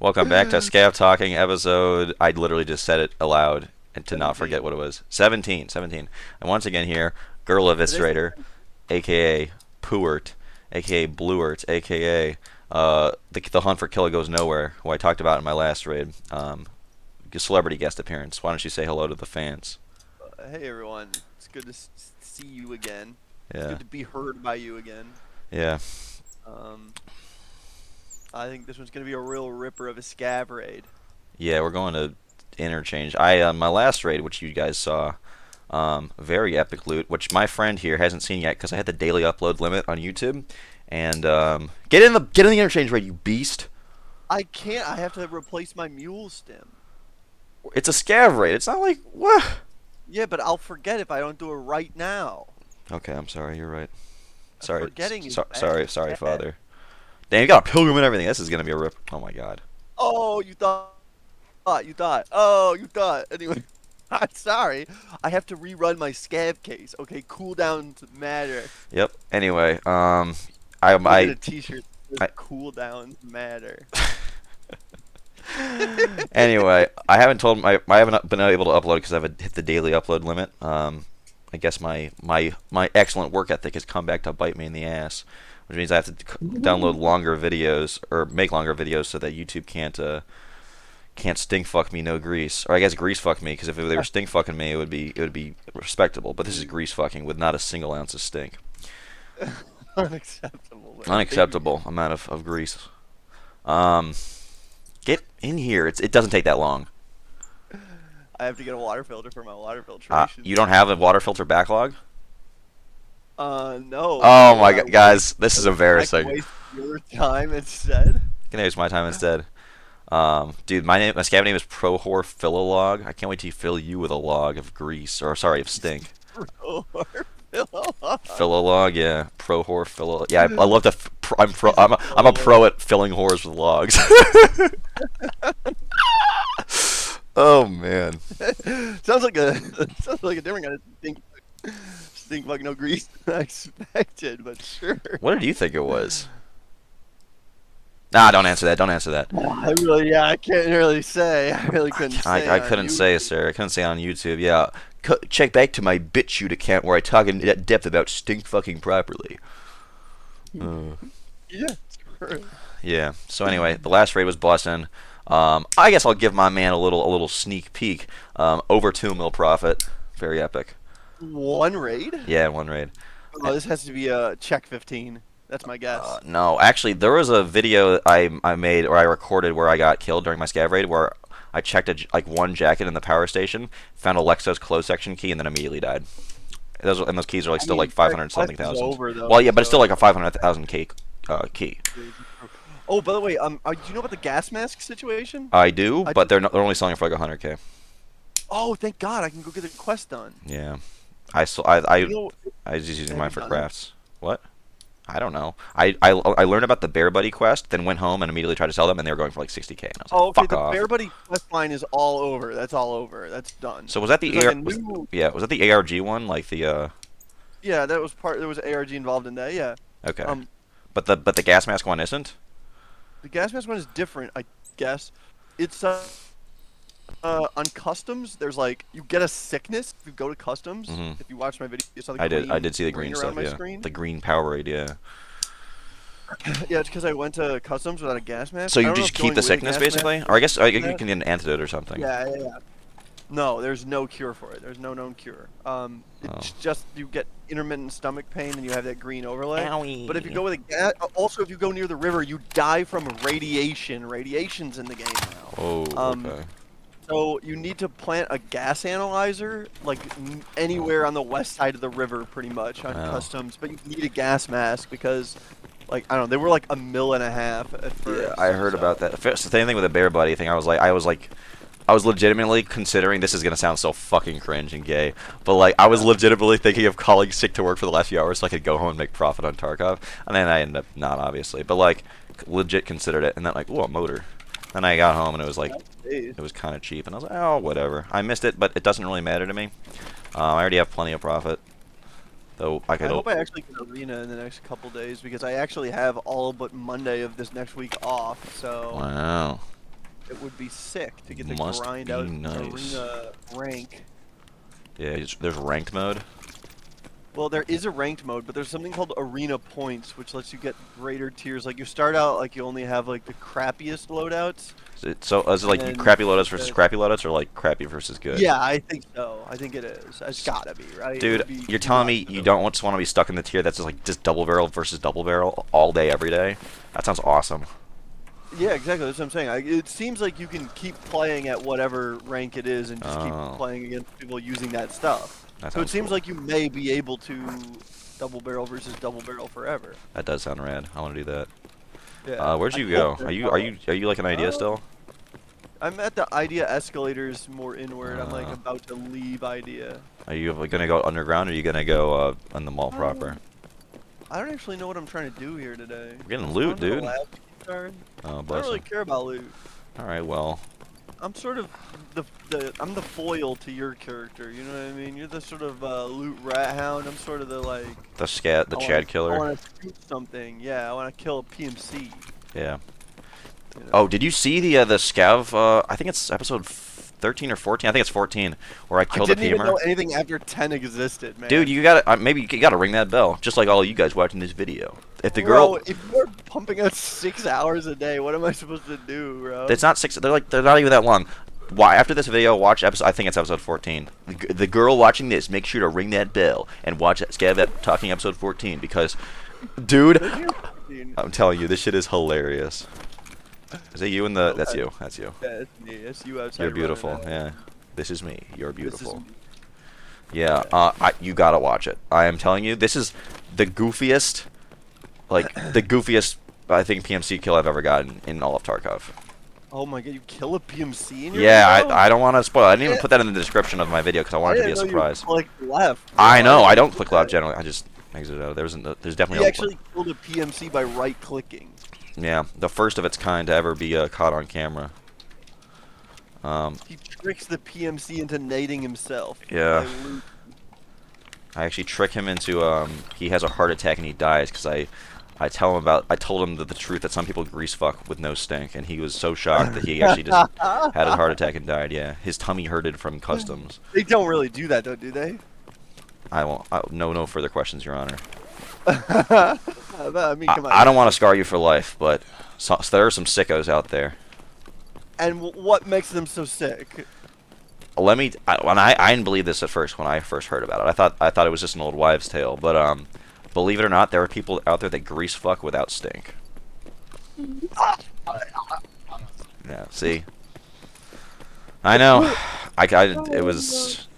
Welcome back to Scav Talking episode. I literally just said it aloud and to not forget 17. what it was. 17, 17. And once again here, Girl Today's the Eviscerator, aka Poort, aka Bluert, aka the Hunt for Killer Goes Nowhere, who I talked about in my last raid. Celebrity guest appearance. Why don't you say hello to the fans? Hey everyone, it's good to see you again. It's Yeah, good to be heard by you again. yeah, Um, I think this one's gonna be a real ripper of a scav raid. yeah. We're going to interchange. I my last raid, which you guys saw. Very epic loot, which my friend here hasn't seen yet because I had the daily upload limit on YouTube. And get in the interchange raid, you beast. I can't. I have to replace my mule stem. It's a scav raid. It's not like what? Yeah, but I'll forget if I don't do it right now. Okay, I'm sorry. You're right. Sorry, Forgetting is sorry, bad. father. Damn, you got a pilgrim and everything. This is gonna be a rip. Oh my god. Oh, you thought. Oh, you thought. Anyway, I'm sorry. I have to rerun my scav case. Okay, cooldowns matter. Yep. Anyway, We'll get I a T-shirt. I Cooldowns matter. anyway, I haven't been able to upload because I've hit the daily upload limit. I guess my excellent work ethic has come back to bite me in the ass, which means I have to download longer videos or make longer videos so that YouTube can't stink fuck me no grease, or I guess grease fuck me, because if they were stink fucking me, it would be respectable. But this is grease fucking with not a single ounce of stink. Unacceptable. Man. Unacceptable amount of grease. Um, get in here. It doesn't take that long. I have to get a water filter for my water filtration. You don't have a water filter backlog? No. Oh my I god, guys, this is I can embarrassing. waste your time instead. Can I use my time instead? Dude, my scab name is Prohor Philolog. I can't wait to fill you with a log of grease, or sorry, of stink. Philolog, yeah, Prohor Philolog. Yeah, I love to. I'm a pro at filling whores with logs. Oh man. sounds like a different kind of stink fucking no grease than I expected, but sure. What did you think it was? Nah, don't answer that. Don't answer that. I can't really say. I really couldn't say. I On couldn't say, sir. I couldn't say on YouTube. Yeah, check back to my BitChute account where I talk in depth about stink fucking properly. Yeah. Sure. Yeah. So anyway, the last raid was busting. I guess I'll give my man a little sneak peek. Over 2 mil profit. Very epic. One raid? Yeah, one raid. Oh, this has to be a check 15. That's my guess. No, actually, there was a video I made or I recorded where I got killed during my scav raid where I checked like one jacket in the power station, found a Lexos closed section key, and then immediately died. Those keys are like still like 500 something thousand. Over, though, Well, yeah, but it's so- still like a 500,000 key. Oh, by the way, do you know about the gas mask situation? I do, I but they're only selling it for like 100K. Oh, thank God, I can go get the quest done. Yeah, I You know, I was just using have mine you for done it? crafts. What? I don't know. I learned about the Bear Buddy quest, then went home and immediately tried to sell them, and they were going for like 60K. And I was like, Oh, okay, fuck the off. Bear Buddy quest line is all over. That's all over. That's done. So was that the There's AR? like a new, Was that the ARG one? Like the yeah, that was part. There was ARG involved in that. Yeah. Okay. Um, But the gas mask one isn't. the gas mask one is different, I guess. It's on customs. There's like you get a sickness if you go to customs. Mhm. If you watch my video, you saw the I green did see the green ring stuff. around my Yeah. screen. The green Powerade. Yeah. Yeah, it's because I went to customs without a gas mask. So I you don't know just if keep going the with a sickness gas mask basically, or I guess you that. can get an antidote or something. Yeah. No, there's no cure for it. There's no known cure. It's just you get intermittent stomach pain and you have that green overlay. Owie. But if you go with a gas, also if you go near the river, you die from radiation. Radiation's in the game now. Oh. Um, Okay. So you need to plant a gas analyzer like anywhere on the west side of the river, pretty much on Wow. customs. But you need a gas mask because, like, I don't know, they were like 1.5 mil at first. Yeah, I heard so. about that. Same thing with the Bear Buddy thing. I was legitimately considering, this is gonna sound so fucking cringe and gay, but like I was legitimately thinking of calling sick to work for the last few hours so I could go home and make profit on Tarkov, and then I ended up not, obviously, but like legit considered it, and then like, ooh, a motor. Then I got home and it was like, Jeez. it was kind of cheap, and I was like, oh, whatever. I missed it, but it doesn't really matter to me. I already have plenty of profit, though I I could. hope I actually get arena in the next couple days because I actually have all but Monday of this next week off. So Wow. be sick to get to Must grind be out nice. arena rank. Yeah, there's ranked mode. Well, there is a ranked mode, but there's something called arena points, which lets you get greater tiers. Like you start out like you only have like the crappiest loadouts, Is it and like then crappy you loadouts versus get. crappy loadouts, or like crappy versus good? Yeah, I think so. I think it is. It's gotta be, right? It Dude, would be you're either telling me option you of- don't just want to be stuck in the tier that's just double barrel versus double barrel all day, every day? That sounds awesome. Yeah, exactly. That's what I'm saying. It seems like you can keep playing at whatever rank it is and just keep Oh, playing against people using that stuff. that So it sounds seems cool. like you may be able to double barrel versus double barrel forever. That does sound rad. I want to do that. Yeah. Where'd I you hope go? they're Are you like an idea uh, still? I'm at the idea escalators more inward. I'm like Uh, about to leave idea. are you gonna go underground, or are you gonna go on the mall proper? Um, I don't actually know what I'm trying to do here today. We're getting Just loot, going to the dude. lab to get started. Oh, I don't bless really him. care about loot. All right, well, I'm sort of I'm the foil to your character. You know what I mean? You're the sort of loot rat hound. I'm sort of the like. the Chad I killer. want to shoot something. Yeah, I want to kill a PMC. Yeah. You Oh, know. did you see the Scav? I think it's episode 13 or 14. I think it's 14, where I I killed a didn't even know PMer. anything after 10 existed, man. Dude, you gotta maybe you gotta ring that bell, just like all you guys watching this video. If the Bro, girl, if you're pumping out 6 hours a day, what am I supposed to do, bro? it's not six. They're not even that long. Why after this video, watch episode. I think it's episode 14. The girl watching this, make sure to ring that bell and watch that Scav talking episode 14 because, dude, I'm telling you, this shit is hilarious. Is it you in the? That's you. That's you. Yeah, it's me. It's you outside. You're running beautiful. around. Yeah. This is me. You're This is beautiful. me. Yeah. Yeah. You gotta watch it. I am telling you, this is the goofiest, the goofiest, I think PMC kill I've ever gotten in all of Tarkov. Oh my god, you kill a PMC in your Yeah, video? I don't want to spoil. I didn't even put that in the description of my video because I I wanted it to be didn't a know you surprise. clicked left. I know. I didn't don't know click that. left generally. I just exit out. There's definitely He a actually killed a PMC by right-clicking. yeah, the first of its kind to ever be caught on camera. He tricks the PMC into nading himself. Yeah. by loot. I actually trick him into he has a heart attack and he dies because I told him the truth that some people grease fuck with no stink, and he was so shocked that he actually just had a heart attack and died. Yeah, his tummy hurted from customs. They don't really do that, though, do they? No further questions, Your Honor. I mean, come on. I don't want to scar you for life, but there are some sickos out there. And what makes them so sick? I didn't believe this at first when I first heard about it. I thought it was just an old wives' tale, but believe it or not, there are people out there that grease fuck without stink. Yeah, see, I know.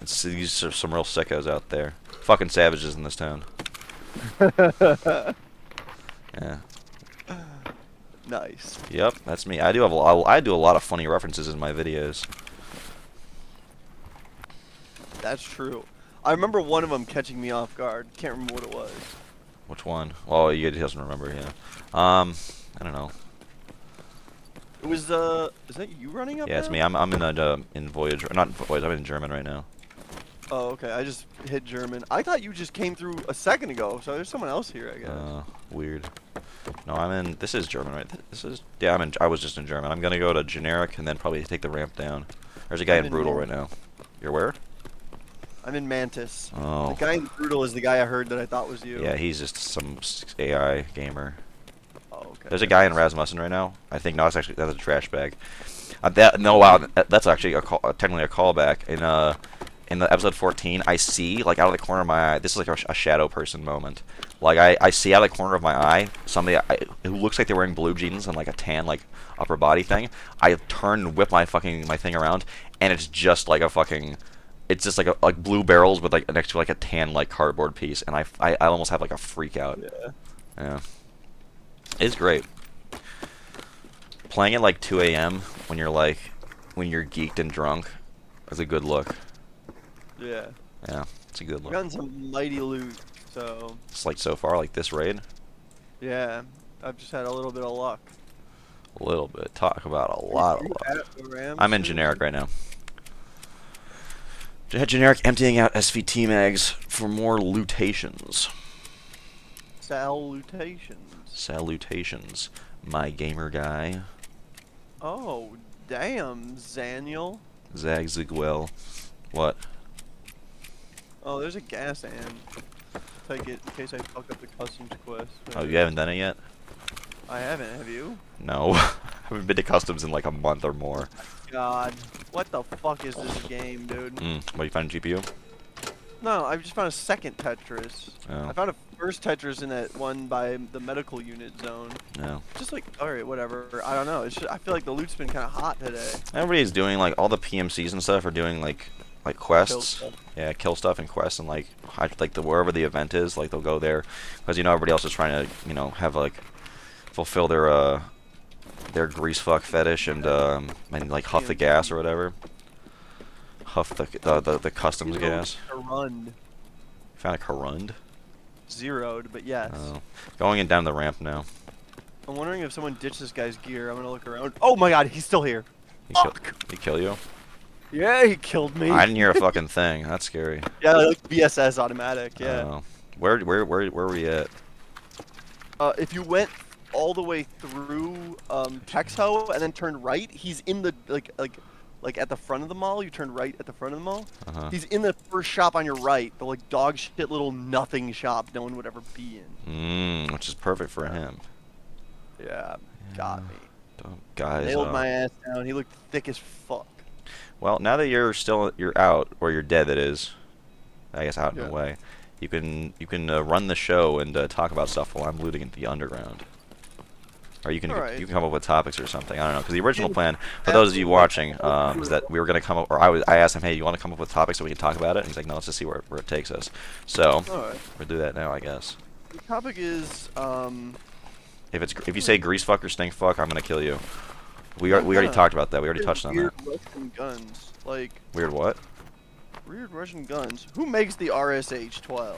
These are some real sickos out there. Fucking savages in this town. Yeah. Nice. Yep, that's me. I do a lot of funny references in my videos. That's true. I remember one of them catching me off guard. Can't remember what it was. Which one? Oh, he doesn't remember. Yeah. I don't know. It was is that you running up Yeah, it's now? me. I'm in Voyage, not Voyage. I'm in German right now. Oh, okay. I just hit German. I thought you just came through a second ago, so there's someone else here, I guess. Weird. No, I'm in. This is German, right? Yeah, I was just in German. I'm gonna go to generic and then probably take the ramp down. There's a guy I'm in in brutal right Mantis. now. You're where? I'm in Mantis. Oh. The guy in Brutal is the guy I heard that I thought was you. Yeah, he's just some AI gamer. Oh, okay. There's a guy in Rasmussen right now. I think no, that's a trash bag. That's actually technically a callback. In the episode 14, I see like out of the corner of my eye. This is like a shadow person moment. Like I see out of the corner of my eye somebody who looks like they're wearing blue jeans and like a tan like upper body thing. I turn and whip my thing around, and it's just like a fucking. It's just like blue barrels with like next to like a tan like cardboard piece, and I almost have like a freak out. Yeah. Yeah. It's great. Playing at like 2 a.m. when you're geeked and drunk is a good look. Yeah. Yeah, it's a good I've look. gotten some mighty loot, so It's like so far, like this raid, yeah. I've just had a little bit of luck. a little bit. Talk about a lot of You luck. at the Rams I'm in too? generic right now. Generic emptying out SVT mags for more lootations. Salutations. Salutations, my gamer guy. Oh, Damn, Zaniel. Zagzigwell. What? Oh, there's a gas and. Take it in case I fuck up the customs quest. Oh, you haven't done it yet? I haven't, have you? No. I haven't been to customs in like a month or more. God. What the fuck is this game, dude? What, you found a GPU? No, I just found a second Tetris. Oh. I found a first Tetris in that one by the medical unit zone. No. Just like, alright, whatever. I don't know. It's just, I feel like the loot's been kind of hot today. Everybody's doing like all the PMCs and stuff are doing like Kill quests. stuff. Yeah, kill stuff and quests and like wherever the event is, like they'll go there because everybody else is trying to have like fulfill their grease fuck fetish and like huff the gas or whatever. Huff the customs gas. Run. Found a Karund. Zeroed, but yes. Oh. Going in down the ramp now. I'm wondering if someone ditched this guy's gear. I'm gonna look around. Oh my god, he's still here. He kill you? Yeah, he killed me. I didn't hear a fucking thing. That's scary. Yeah, like VSS automatic. Yeah. Oh. Where were we at? If you went all the way through Texho and then turned right, he's in the like at the front of the mall. You turn right at the front of the mall. He's in the first shop on your right, the like dog shit little nothing shop no one would ever be in. Which is perfect for him. Yeah, got me. Guys, Nailed my ass down. He looked thick as fuck. well, now that you're out, or you're dead, that is, I guess out in Yeah. a way, you can run the show and talk about stuff while I'm looting into the underground. Or you can Alright. you can come up with topics or something. I don't know, because the original plan for those of you watching is that we were gonna come up, or I asked him, hey, you want to come up with topics so we can talk about it? And he's like, no, let's just see where it takes us. So Alright. we'll do that now, I guess. The topic is If you say grease fuck or stink fuck, I'm gonna kill you. We already talked about that. We already touched on that. Weird Russian guns. Like Weird what? weird Russian guns. Who makes the RSH-12?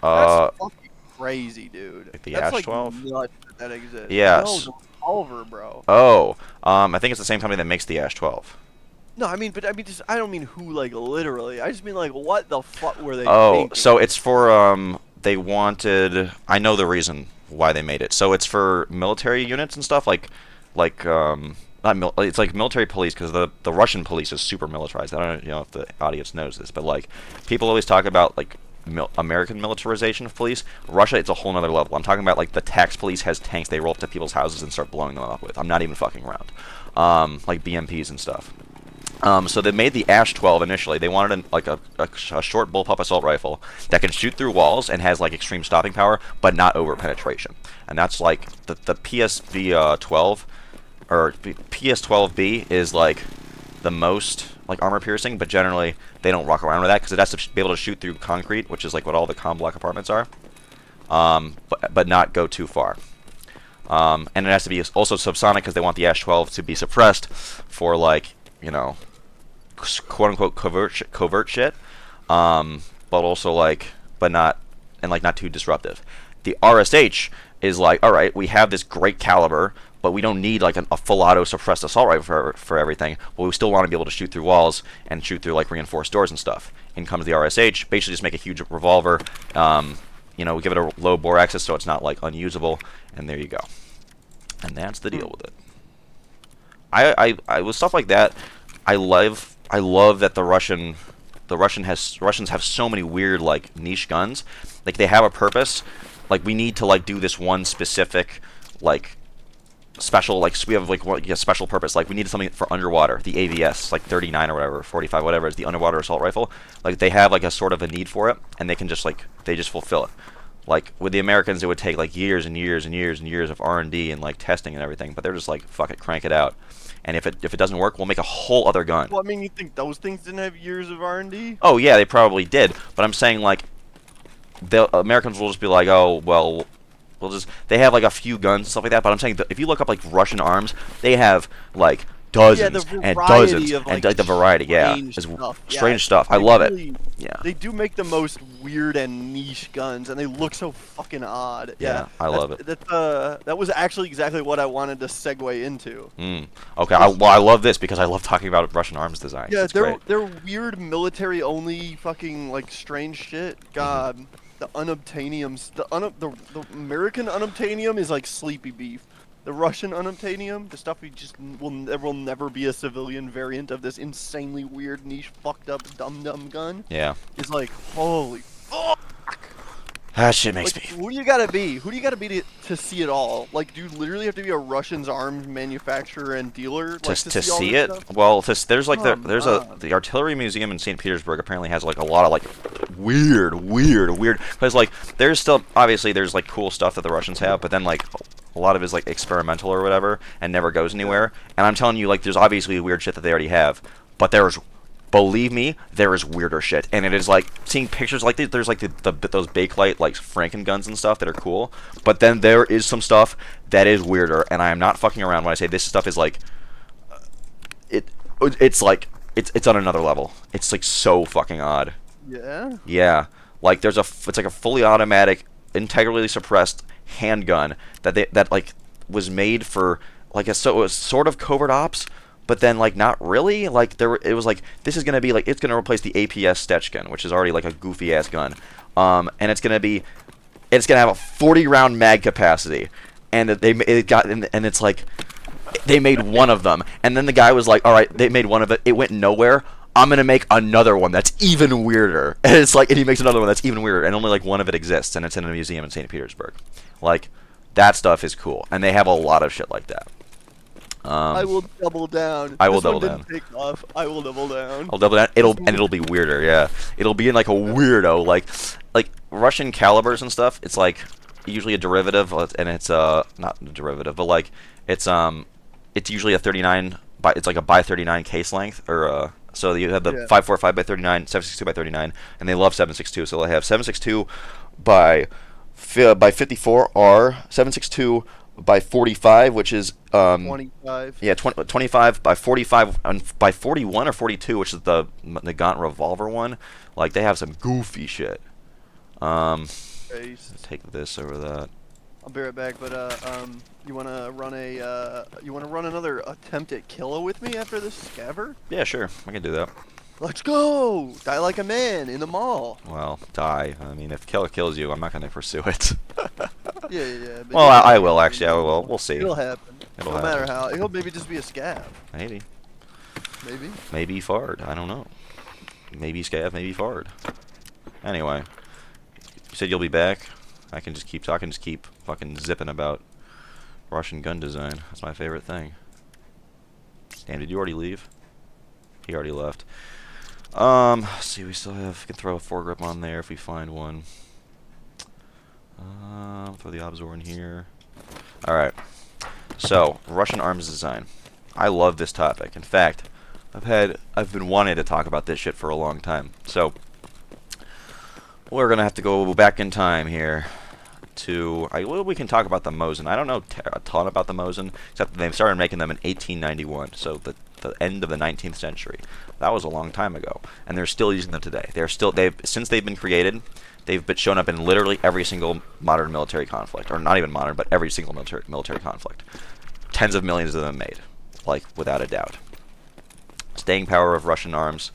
Uh, That's fucking crazy, dude. Like the That's Ash-12? Like nuts that exists. Yes. No, the revolver, bro. Oh, I think it's the same company that makes the Ash-12. No, I mean, just I don't mean who like literally. I just mean like what the fuck were they Oh, thinking? so it's for they wanted. I know the reason why they made it. So it's for military units and stuff like it's like military police, because the Russian police is super militarized. I don't know if the audience knows this, but like people always talk about like American militarization of police. Russia, it's a whole nother level. I'm talking about like the tax police has tanks they roll up to people's houses and start blowing them up with. I'm not even fucking around. Like BMPs and stuff. So they made the Ash-12 initially. They wanted a short bullpup assault rifle that can shoot through walls and has like extreme stopping power, but not over penetration. And that's like the PSV-12 or PS-12B is like the most like armor piercing, but generally they don't walk around with that because it has to be able to shoot through concrete, which is like what all the comm block apartments are, but not go too far. And it has to be also subsonic because they want the Ash-12 to be suppressed for like quote unquote covert shit, but also not too disruptive. The RSH is like, all right, we have this great caliber, but we don't need like a full auto suppressed assault rifle for everything. But we still want to be able to shoot through walls and shoot through like reinforced doors and stuff. In comes the RSH, basically just make a huge revolver. We give it a low bore access so it's not like unusable, and there you go. And that's the deal with it. I with stuff like that, I love that the Russians have so many weird like niche guns. Like they have a purpose. Like we need to like do this one specific like special, like we have like one special purpose. Like we need something for underwater. The AVS like 39 or whatever, 45 whatever is the underwater assault rifle. Like they have like a sort of a need for it, and they can just they just fulfill it. Like with the Americans, it would take like years and years and years and years of R&D and like testing and everything. But they're just like, fuck it, crank it out. And if it doesn't work, we'll make a whole other gun. Well, I mean, you think those things didn't have years of R&D? Oh yeah, they probably did. But I'm saying like, the Americans will just be like, oh well, they have like a few guns and stuff like that. But I'm saying that if you look up like Russian arms, they have like dozens and dozens of, and like the variety, strange stuff. I love it. Yeah, they do make the most weird and niche guns, and they look so fucking odd. Yeah, I love it. That was actually exactly what I wanted to segue into. Okay, I love this because I love talking about Russian arms design. Yeah, it's great. they're weird military only fucking like strange shit. God. The unobtainiums, the American unobtainium is like sleepy beef. The Russian unobtainium, the stuff we just there will never be a civilian variant of this insanely weird, niche, fucked up, dumb gun. Yeah. Is like, holy fuck! That shit makes Like, me. who do you gotta be? Who do you gotta be to see it all? Like, do you literally have to be a Russian's arms manufacturer and dealer like, To see all see this it, stuff? well, there's like Come on. the artillery museum in St. Petersburg apparently has like a lot of like weird because like there's still obviously there's like cool stuff that the Russians have, but then like a lot of it is like experimental or whatever and never goes anywhere. And I'm telling you, like there's obviously weird shit that they already have, but believe me, there is weirder shit, and it is like seeing pictures like there's like those Bakelite like Franken guns and stuff that are cool, but then there is some stuff that is weirder, and I am not fucking around when I say this stuff is like it it's like it's on another level. It's like so fucking odd. Yeah. Yeah, like it's like a fully automatic, integrally suppressed handgun that like was made for like it was sort of covert ops, but then like not really. Like it was like this is gonna be like it's gonna replace the APS Stechkin, which is already like a goofy ass gun, and it's gonna have a 40 round mag capacity, and and it's like they made one of them, and then the guy was like, all right, they made one of it, it went nowhere. I'm gonna make another one that's even weirder, and it's like, and he makes another one that's even weirder, and only like one of it exists, and it's in a museum in St. Petersburg. Like, that stuff is cool, and they have a lot of shit like that. I will double down. I will This one double didn't take off. I will double down. I'll double down. It'll be weirder. Yeah, it'll be in like a weirdo like Russian calibers and stuff. It's like usually a derivative, and it's not a derivative, but like it's usually a 39 by it's like a by 39 case length or so you have the 545 by 39, 762 by 39, and they love 762, so they have 762 by 54 R, 762 by 45, which is 25. yeah, 25 by 45 and by 41 or 42, which is the Nagant revolver one. Like they have some goofy shit. Take this over that. I'll be right back, but you wanna run another attempt at Killa with me after this scaver? Yeah, sure, I can do that. Let's go! Die like a man in the mall. Well, die. I mean, if Killer kills you, I'm not gonna pursue it. Yeah. Well, I will actually. I will. We'll see. It'll happen. It'll no happen. matter how. It'll maybe just be a scav. Maybe. Maybe. Maybe fard. I don't know. Maybe scav. Maybe fard. Anyway, you said you'll be back. I can just keep talking. Just keep fucking zipping about Russian gun design. That's my favorite thing. Damn, did you already leave? He already left. Let's see, we still have, can throw a foregrip on there if we find one. Throw the Obzor in here. Alright. So, Russian arms design. I love this topic. In fact, I've been wanting to talk about this shit for a long time. So, we're gonna have to go back in time here to, well, we can talk about the Mosin. I don't know a ton about the Mosin, except that they started making them in 1891, so the end of the 19th century. That was a long time ago, and they're still using them today. Since they've been created, they've been shown up in literally every single modern military conflict, or not even modern, but every single military conflict. Tens of millions of them made, like without a doubt. Staying power of Russian arms.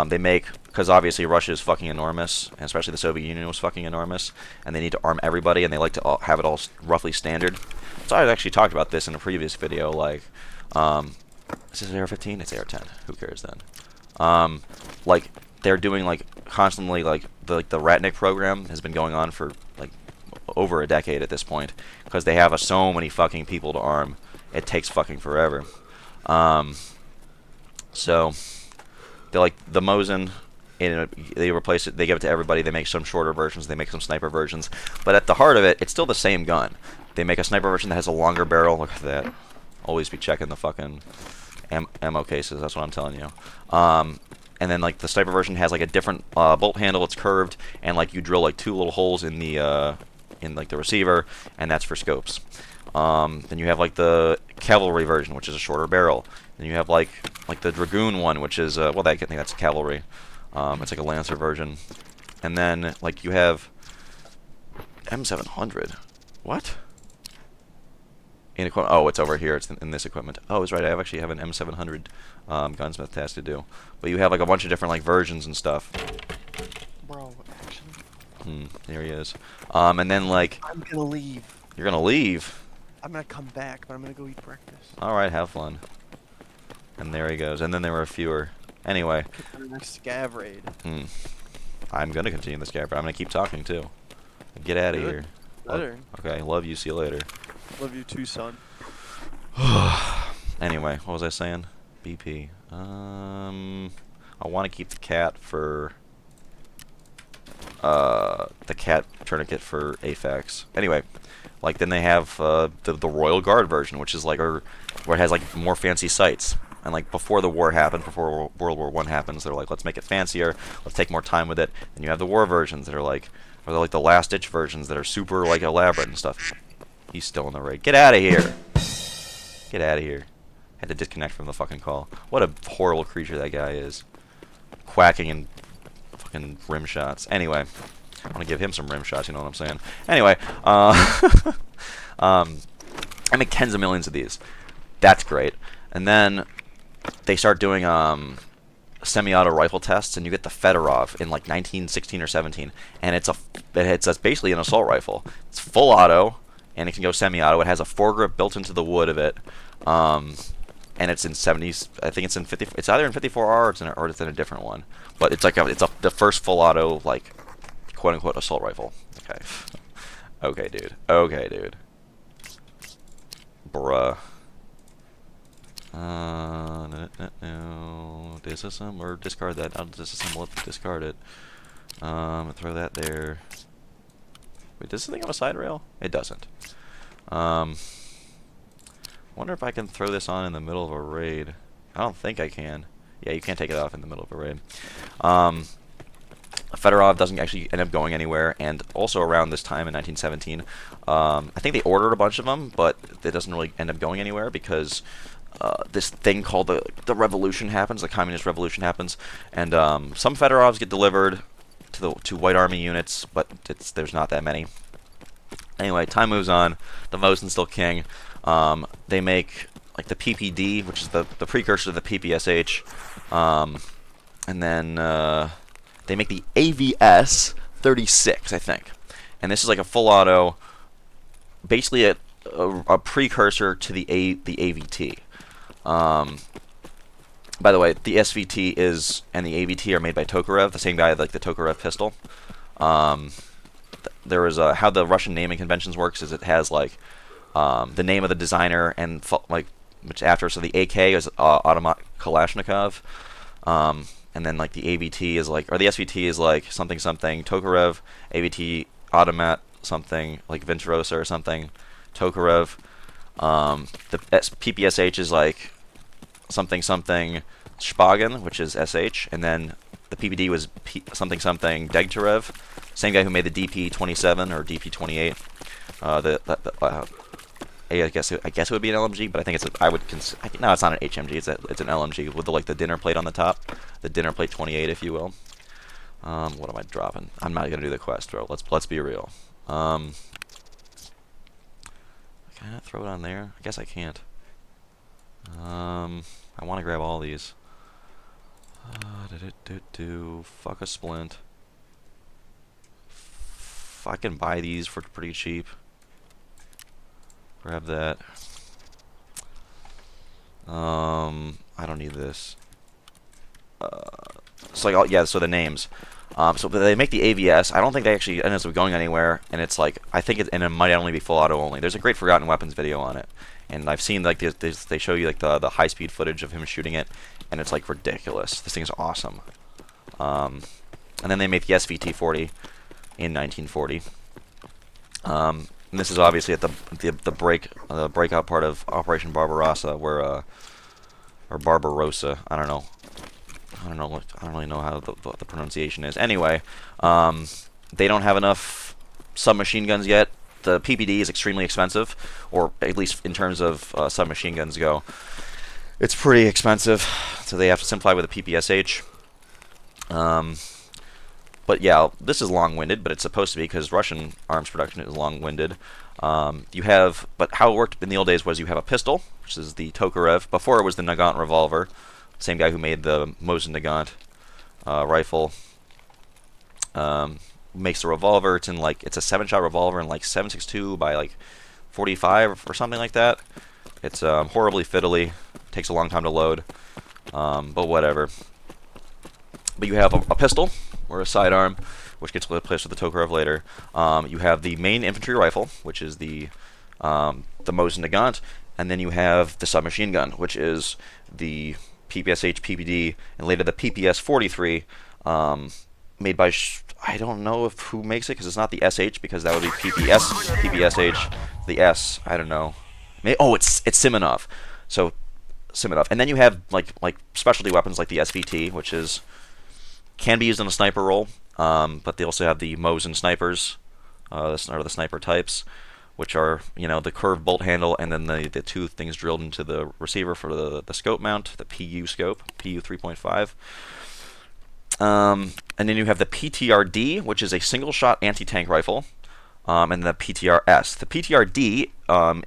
They make, because obviously Russia is fucking enormous, and especially the Soviet Union was fucking enormous, and they need to arm everybody, and they like to have it all roughly standard. So I actually talked about this in a previous video, like, is this AR-15? It's AR-10. Who cares then? Like, they're doing, like, constantly, like, the Ratnik program has been going on for, like, over a decade at this point, because they have so many fucking people to arm. It takes fucking forever. So, they're like, the Mosin, they replace it, they give it to everybody, they make some shorter versions, they make some sniper versions, but at the heart of it, it's still the same gun. They make a sniper version that has a longer barrel, look at that. Always be checking the fucking ammo cases, that's what I'm telling you. And then like the sniper version has like a different bolt handle, it's curved, and like you drill like two little holes in the like the receiver, and that's for scopes. Then you have like the cavalry version, which is a shorter barrel. Then you have like the dragoon one, which is well, I think that's cavalry. It's like a lancer version. And then like you have M700. What? Oh, it's over here. It's in this equipment. Oh, it's right. I actually have an M700 gunsmith task to do. But you have like a bunch of different like versions and stuff. Bro, actually. There he is. And then like I'm gonna leave. You're gonna leave. I'm gonna come back, but I'm gonna go eat breakfast. All right, have fun. And there he goes. And then there were fewer. Anyway. Our next scav raid. I'm gonna continue this guy, but I'm gonna keep talking too. Get out of Good. here. Better. Okay, love you. See you later. Love you too, son. Anyway, what was I saying? BP. I want to keep the cat for the cat tourniquet for AFAX. Anyway, like then they have the Royal Guard version, which is like where it has like more fancy sights. And like before the war happened, before World War I happens, they're like, let's make it fancier, let's take more time with it. And you have the war versions that are like, or like the last ditch versions that are super like elaborate and stuff. He's still in the raid. Get out of here! Get out of here! Had to disconnect from the fucking call. What a horrible creature that guy is. Quacking and fucking rim shots. Anyway, I want to give him some rim shots. You know what I'm saying? Anyway, I make tens of millions of these. That's great. And then they start doing semi-auto rifle tests, and you get the Fedorov in like 1916 or 17, and it's basically an assault rifle. It's full auto, and it can go semi-auto. It has a foregrip built into the wood of it, and it's in 70s. I think it's in 50. It's either in 54R or it's in a different one. But it's like the first full auto like quote unquote assault rifle. Okay, okay, dude. Okay, dude. Bruh. No. Disassemble or discard that. I'll disassemble it. Discard it. Throw that there. Wait, does this thing have a side rail? It doesn't. Wonder if I can throw this on in the middle of a raid. I don't think I can. Yeah, you can't take it off in the middle of a raid. Fedorov doesn't actually end up going anywhere, and also around this time in 1917, I think they ordered a bunch of them, but it doesn't really end up going anywhere because this thing called the revolution happens, the communist revolution happens, and some Fedorovs get delivered to White Army units, but there's not that many. Anyway, time moves on. The Mosin's still king. They make like the PPD, which is the precursor to the PPSH, and then they make the AVS 36, I think, and this is like a full auto, basically a precursor to the AVT. By the way, the SVT and the AVT are made by Tokarev, the same guy like the Tokarev pistol. There is how the Russian naming conventions works is it has like the name of the designer and like which after, so the AK is Automat Kalashnikov, and then like the AVT is like, or the SVT is like something something Tokarev, AVT Automat something like Venturosa or something Tokarev. The PPSH is like something something Spagan, which is SH, and then the PPD was something something Degtyarev, same guy who made the DP-27 or DP-28. I guess it would be an LMG, but I think it's no, it's not an HMG. It's an LMG with the dinner plate on the top, the dinner plate 28, if you will. What am I dropping? I'm not gonna do the quest, bro. Let's be real. Can I throw it on there? I guess I can't. I want to grab all these. Fuck a splint. I can buy these for pretty cheap. Grab that. I don't need this. So like, yeah. So the names. So they make the AVS. I don't think they actually end up going anywhere, and it's like I think and it might only be full auto only. There's a great Forgotten Weapons video on it, and I've seen like they show you like the high speed footage of him shooting it, and it's like ridiculous. This thing is awesome. And then they make the SVT-40 in 1940. And this is obviously at the breakout part of Operation Barbarossa, where or Barbarossa. I don't know. I don't really know how the pronunciation is. Anyway, they don't have enough submachine guns yet. The PPD is extremely expensive, or at least in terms of submachine guns go. It's pretty expensive, so they have to simplify with a PPSH. But yeah, this is long-winded, but it's supposed to be because Russian arms production is long-winded. But how it worked in the old days was you have a pistol, which is the Tokarev. Before it was the Nagant revolver. Same guy who made the Mosin Nagant rifle. Makes the revolver. It's a 7-shot revolver in like 7.62 by like 45 or something like that. It's horribly fiddly. Takes a long time to load, but whatever. But you have a pistol or a sidearm, which gets replaced with the Tokarev later. You have the main infantry rifle, which is the Mosin Nagant, and then you have the submachine gun, which is the PPSH, PPD, and later the PPS 43, made by I don't know if who makes it because it's not the SH because that would be PPSH. The S, I don't know. Oh, it's Simonov. So Simonov, and then you have like specialty weapons like the SVT, which is can be used in a sniper role, but they also have the Mosin snipers, or the sniper types, which are the curved bolt handle and then the two things drilled into the receiver for the scope mount, the PU scope, PU 3.5. And then you have the PTRD, which is a single shot anti-tank rifle, and the PTRS. The PTRD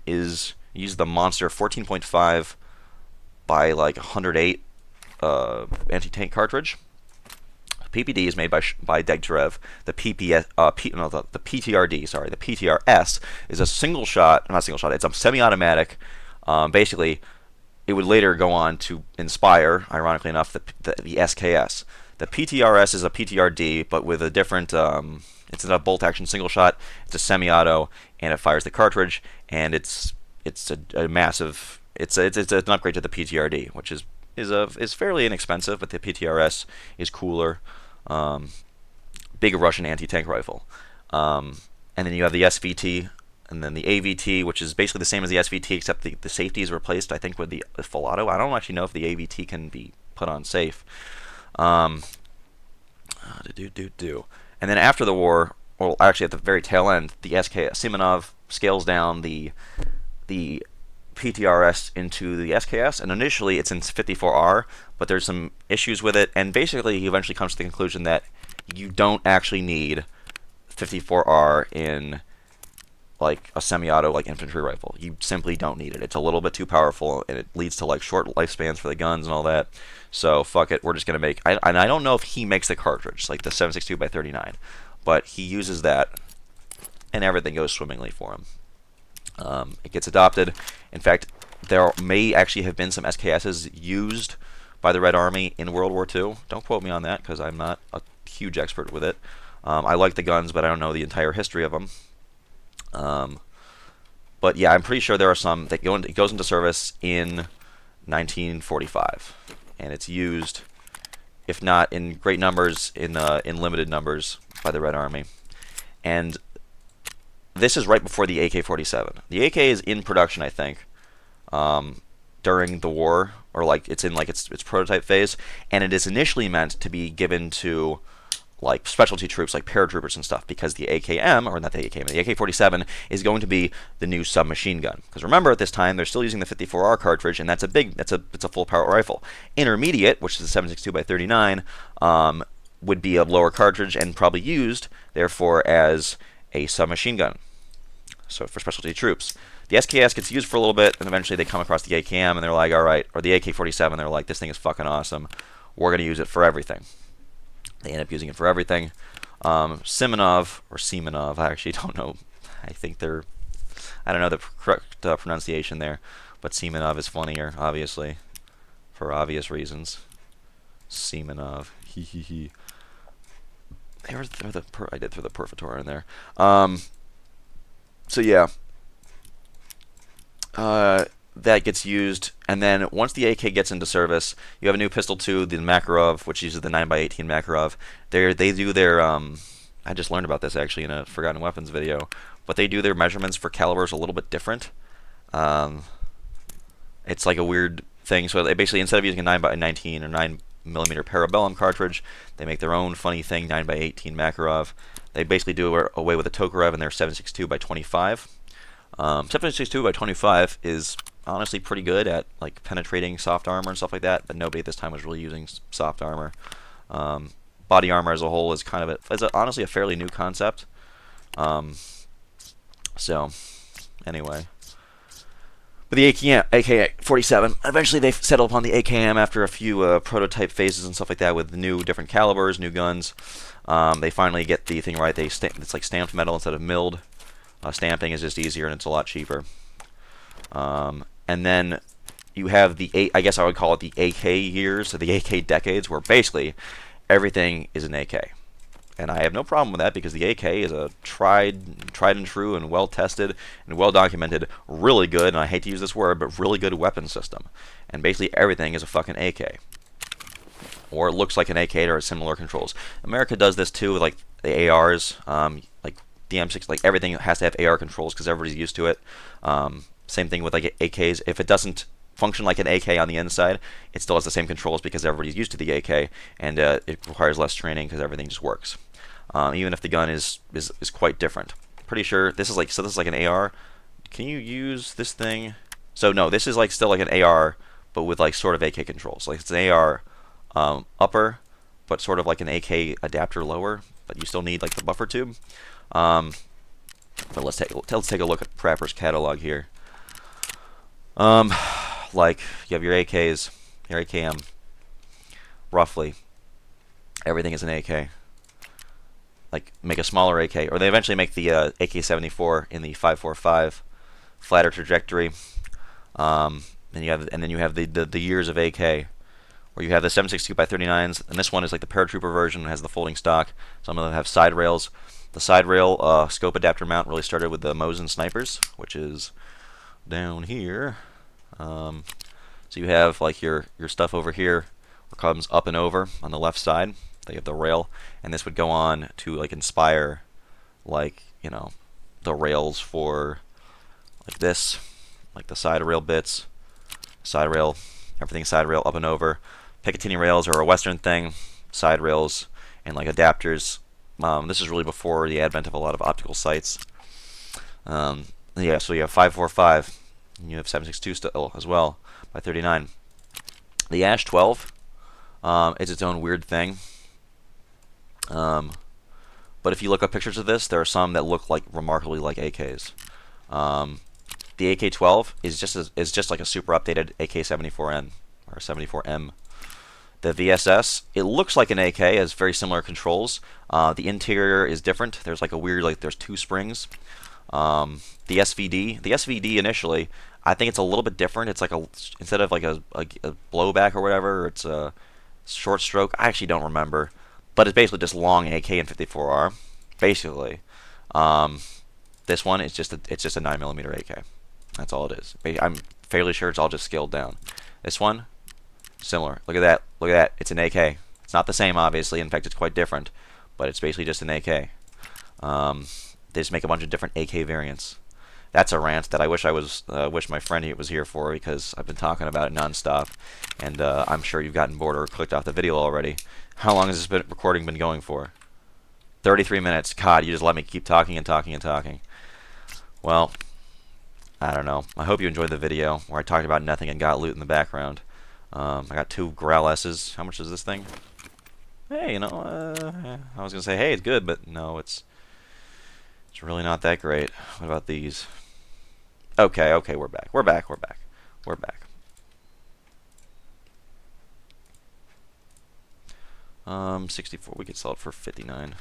is use the monster 14.5 by like 108 anti-tank cartridge. PPD is made by Degtyarev. The the PTRD, sorry, the PTRS is a single shot, not single shot. It's a semi-automatic. Basically, it would later go on to inspire, ironically enough, the SKS. The PTRS is a PTRD, but with a different. It's a bolt action single shot. It's a semi-auto, and it fires the cartridge, and it's a massive. It's an upgrade to the PTRD, which is fairly inexpensive, but the PTRS is cooler. Big Russian anti-tank rifle. And then you have the SVT, and then the AVT, which is basically the same as the SVT, except the safety is replaced, I think, with the full auto. I don't actually know if the AVT can be put on safe. And then after the war, well, actually at the very tail end, the Simonov scales down the PTRS into the SKS, and initially it's in 54R, but there's some issues with it, and basically he eventually comes to the conclusion that you don't actually need 54R in like a semi-auto like infantry rifle. You simply don't need it. It's a little bit too powerful, and it leads to like short lifespans for the guns and all that. So fuck it, we're just gonna make. And I don't know if he makes the cartridge like the 7.62 by 39, but he uses that, and everything goes swimmingly for him. It gets adopted. In fact, there may actually have been some SKSs used by the Red Army in World War II. Don't quote me on that because I'm not a huge expert with it. I like the guns, but I don't know the entire history of them. But yeah, I'm pretty sure there are some that it goes into service in 1945, and it's used, if not in great numbers, in limited numbers by the Red Army. And this is right before the AK-47. The AK is in production, I think, during the war, or like it's in like its prototype phase, and it is initially meant to be given to like specialty troops, like paratroopers and stuff, because the AKM, or not the AKM, the AK-47 is going to be the new submachine gun. Because remember, at this time they're still using the 54R cartridge, and it's a full power rifle. Intermediate, which is the 7.62 by 39, would be a lower cartridge and probably used, therefore, as a submachine gun. So for specialty troops. The SKS gets used for a little bit, and eventually they come across the AKM, and they're like, all right, or the AK-47, they're like, this thing is fucking awesome. We're going to use it for everything. They end up using it for everything. Simonov, I actually don't know. I think I don't know the correct pronunciation there, but Simonov is funnier, obviously, for obvious reasons. Simonov, hee hee hee. I did throw the Perfotor in there. So yeah, that gets used, and then once the AK gets into service, you have a new pistol too, the Makarov, which uses the 9x18 Makarov. They do their I just learned about this actually in a Forgotten Weapons video, but they do their measurements for calibers a little bit different. It's like a weird thing. So they basically, instead of using a 9x19 or 9mm Parabellum cartridge, they make their own funny thing, 9x18 Makarov. They basically do away with the Tokarev in their 7.62 by 25. 7.62 by 25 is honestly pretty good at like penetrating soft armor and stuff like that, but nobody at this time was really using soft armor. Body armor as a whole is kind of honestly a fairly new concept. So anyway, but the AK-47, eventually they settled upon the AKM after a few prototype phases and stuff like that with new different calibers, new guns. They finally get the thing right. It's like stamped metal instead of milled. Stamping is just easier and it's a lot cheaper. And then you have I guess I would call it the AK years, or the AK decades, where basically everything is an AK. And I have no problem with that because the AK is a tried and true and well tested and well documented, really good, and I hate to use this word, but really good weapon system. And basically everything is a fucking AK. Or it looks like an AK or similar controls. America does this too with like the ARs, like the M6, like everything has to have AR controls because everybody's used to it. Same thing with like AKs. If it doesn't function like an AK on the inside, it still has the same controls because everybody's used to the AK, and it requires less training because everything just works. Even if the gun is quite different. Pretty sure this is like, so this is like an AR. Can you use this thing? So no, this is like still like an AR, but with like sort of AK controls. Like it's an AR upper, but sort of like an AK adapter lower. But you still need like the buffer tube. But let's take a look at Prapper's catalog here. Like you have your AKs, your AKM. Roughly, everything is an AK. Like make a smaller AK, or they eventually make the AK-74 in the 5.45 flatter trajectory. And then you have the years of AK, where you have the 7.62x39s, and this one is like the paratrooper version, has the folding stock. Some of them have side rails. The side rail scope adapter mount really started with the Mosin snipers, which is down here. So you have like your stuff over here, where it comes up and over on the left side. They have the rail, and this would go on to like inspire, like, you know, the rails for like this, like the side rail bits, side rail, everything side rail up and over. Picatinny rails are a Western thing, side rails and like adapters. This is really before the advent of a lot of optical sights. Yeah, so you have 5.45, and you have 7.62 still as well by 39. The Ash 12 is its own weird thing. But if you look up pictures of this, there are some that look like remarkably like AKs. The AK-12 is just like a super updated AK-74N or 74M. The VSS, it looks like an AK, has very similar controls. The interior is different. There's like a weird, like there's two springs. The SVD initially, I think it's a little bit different. It's like instead of like a blowback or whatever, it's a short stroke. I actually don't remember. But it's basically just long AK and 54R, basically. This one is just a 9mm AK. That's all it is. I'm fairly sure it's all just scaled down. This one, similar. Look at that. Look at that. It's an AK. It's not the same, obviously. In fact, it's quite different. But it's basically just an AK. They just make a bunch of different AK variants. That's a rant that I wish wish my friend here was here for, because I've been talking about it nonstop, and I'm sure you've gotten bored or clicked off the video already. How long has this recording been going for? 33 minutes. God, you just let me keep talking and talking and talking. Well, I don't know. I hope you enjoyed the video where I talked about nothing and got loot in the background. I got 2 Growl S's. How much is this thing? Hey, you know, I was gonna say, hey, it's good, but no, it's really not that great. What about these? Okay, we're back. We're back. 64. We could sell it for 59.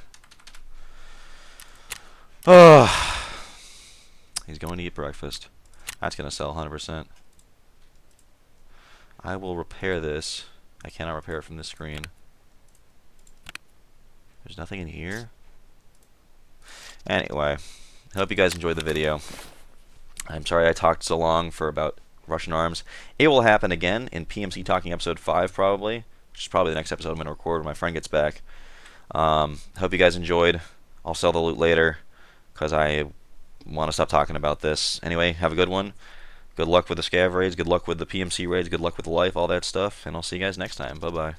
Oh, he's going to eat breakfast. That's gonna sell 100%. I will repair this. I cannot repair it from this screen. There's nothing in here. Anyway, I hope you guys enjoyed the video. I'm sorry I talked so long for about Russian arms. It will happen again in PMC Talking episode 5 probably, which is probably the next episode I'm going to record when my friend gets back. Hope you guys enjoyed. I'll sell the loot later because I want to stop talking about this. Anyway, have a good one. Good luck with the Scav raids, good luck with the PMC raids, good luck with life, all that stuff, and I'll see you guys next time. Bye-bye.